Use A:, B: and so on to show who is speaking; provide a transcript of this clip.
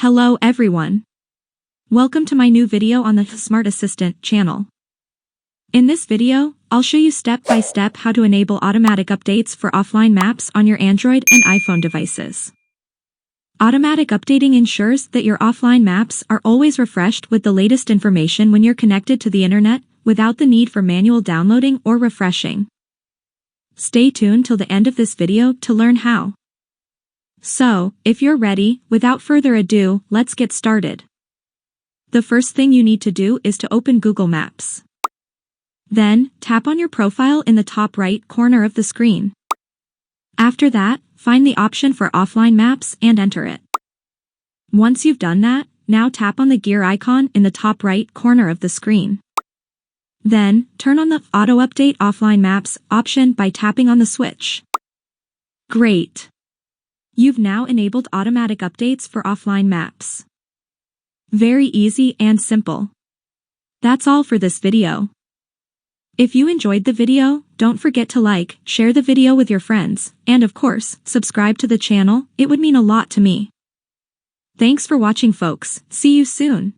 A: Hello everyone. Welcome to my new video on the Smart Assistant channel. In this video, I'll show you step by step how to enable automatic updates for offline maps on your Android and iPhone devices. Automatic updating ensures that your offline maps are always refreshed with the latest information when you're connected to the internet, without the need for manual downloading or refreshing. Stay tuned till the end of this video to learn how. So, if you're ready, without further ado, let's get started. The first thing you need to do is to open Google Maps. Then, tap on your profile in the top right corner of the screen. After that, find the option for offline maps and enter it. Once you've done that, now tap on the gear icon in the top right corner of the screen. Then, turn on the Auto Update Offline Maps option by tapping on the switch. Great! You've now enabled automatic updates for offline maps. Very easy and simple. That's all for this video. If you enjoyed the video, don't forget to like, share the video with your friends, and of course, subscribe to the channel, it would mean a lot to me. Thanks for watching folks, see you soon.